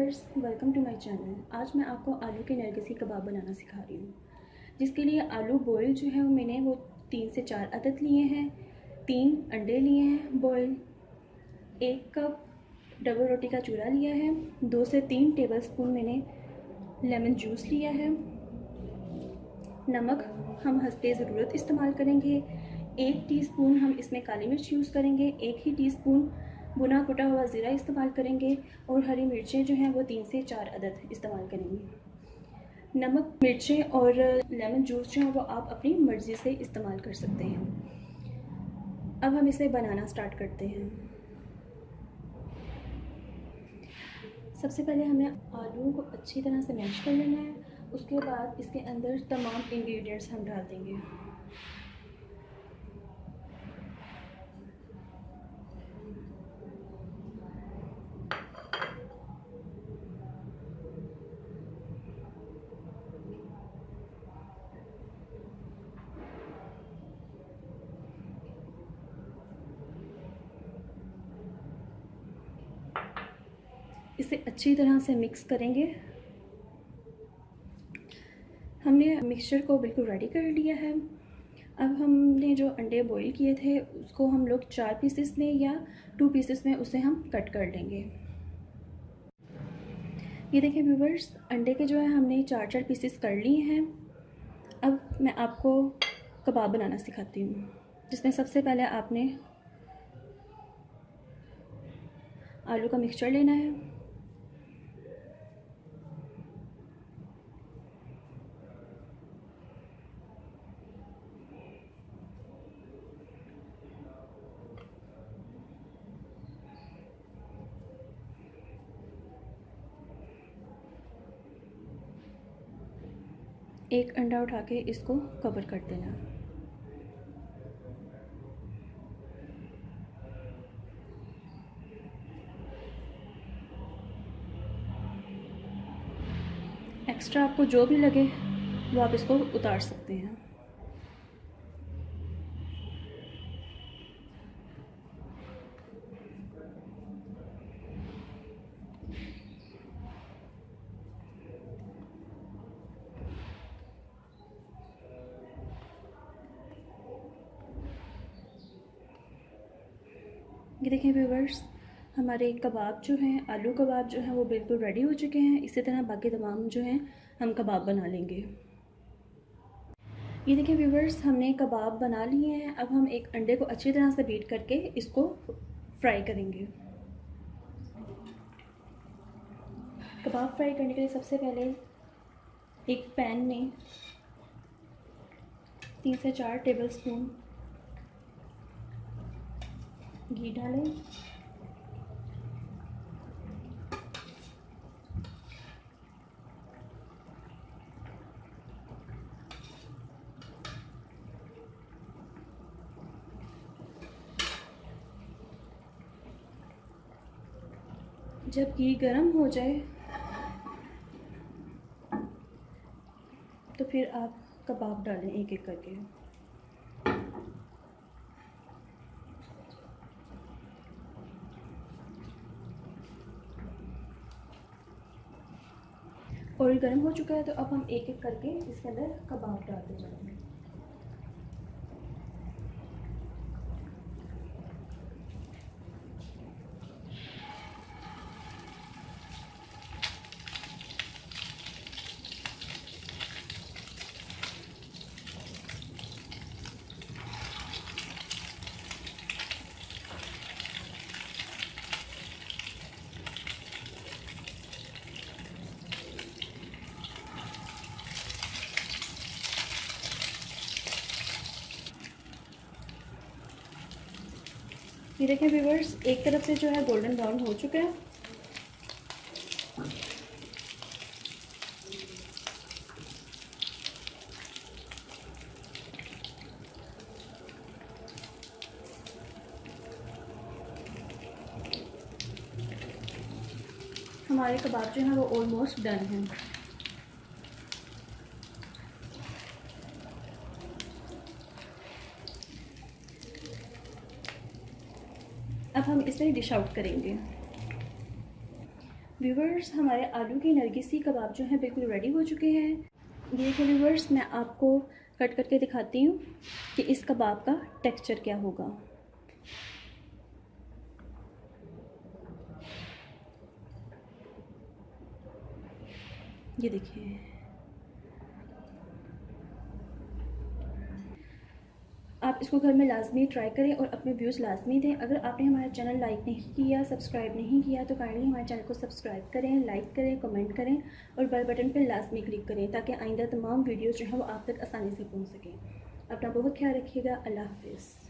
Viewers, welcome to my channel. आज मैं आपको आलू के नरगिसी कबाब बनाना सिखा रही हूँ। जिसके लिए आलू बॉयल जो है मैंने वो 3 से 4 अदद लिए हैं। 3 अंडे लिए हैं बॉयल। 1 कप डबल रोटी का चूरा लिया है। 2 से 3 टेबलस्पून मैंने लेमन जूस लिया है। नमक हम हस्बे ज़रूरत इस्तेमाल करेंगे। 1 टीस्पून हम इसमें काली मिर्च यूज़ करेंगे। 1 ही टीस्पून भुना कुटा हुआ ज़ीरा इस्तेमाल करेंगे और हरी मिर्चें जो हैं वो 3 से 4 अदद इस्तेमाल करेंगे। नमक, मिर्चें और लेमन जूस जो है वो आप अपनी मर्ज़ी से इस्तेमाल कर सकते हैं। अब हम इसे बनाना स्टार्ट करते हैं। सबसे पहले हमें आलू को अच्छी तरह से मैश कर लेना है। उसके बाद इसके अंदर तमाम इंग्रेडिएंट्स हम डाल देंगे। इसे अच्छी तरह से मिक्स करेंगे। हमने मिक्सचर को बिल्कुल रेडी कर लिया है। अब हमने जो अंडे बॉईल किए थे उसको हम लोग 4 पीसेस में या 2 पीसेस में उसे हम कट कर लेंगे। ये देखिए व्यूवर्स, अंडे के जो है हमने 4-4 पीसेस कर लिए हैं। अब मैं आपको कबाब बनाना सिखाती हूँ, जिसमें सबसे पहले आपने आलू का मिक्सचर लेना है। एक अंडा उठा के इसको कवर कर देना। एक्स्ट्रा आपको जो भी लगे वो आप इसको उतार सकते हैं। ये देखें व्यूवर्स, हमारे कबाब जो हैं, आलू कबाब जो हैं वो बिल्कुल रेडी हो चुके हैं। इसी तरह बाकी तमाम जो हैं हम कबाब बना लेंगे। ये देखें व्यूवर्स, हमने कबाब बना लिए हैं। अब हम एक अंडे को अच्छी तरह से बीट करके इसको फ्राई करेंगे। कबाब फ्राई करने के लिए सबसे पहले एक पैन में 3 से 4 टेबलस्पून घी डालें। जब घी गर्म हो जाए तो फिर आप कबाब डालें एक एक करके। ऑयल गर्म हो चुका है तो अब हम एक एक करके इसके अंदर कबाब डालते जाएंगे। ये देखें व्यूवर्स, एक तरफ से जो है गोल्डन ब्राउन हो चुका है। हमारे कबाब जो है वो ऑलमोस्ट डन हैं। अब हम इसे डिश आउट करेंगे। व्यूवर्स, हमारे आलू के नरगिसी कबाब जो हैं बिल्कुल रेडी हो चुके हैं। ये देखिए व्यूवर्स, मैं आपको कट करके दिखाती हूँ कि इस कबाब का टेक्सचर क्या होगा। ये देखिए, आप इसको घर में लाजमी ट्राई करें और अपने व्यूज़ लाजमी दें। अगर आपने हमारा चैनल लाइक नहीं किया, सब्सक्राइब नहीं किया तो काइंडली हमारे चैनल को सब्सक्राइब करें, लाइक करें, कमेंट करें और बेल बटन पर लाजमी क्लिक करें ताकि आइंदा तमाम वीडियोज़ जो हैं वो आप तक आसानी से पहुँच सकें। अपना बहुत ख्याल रखिएगा। अल्लाह हाफिज़।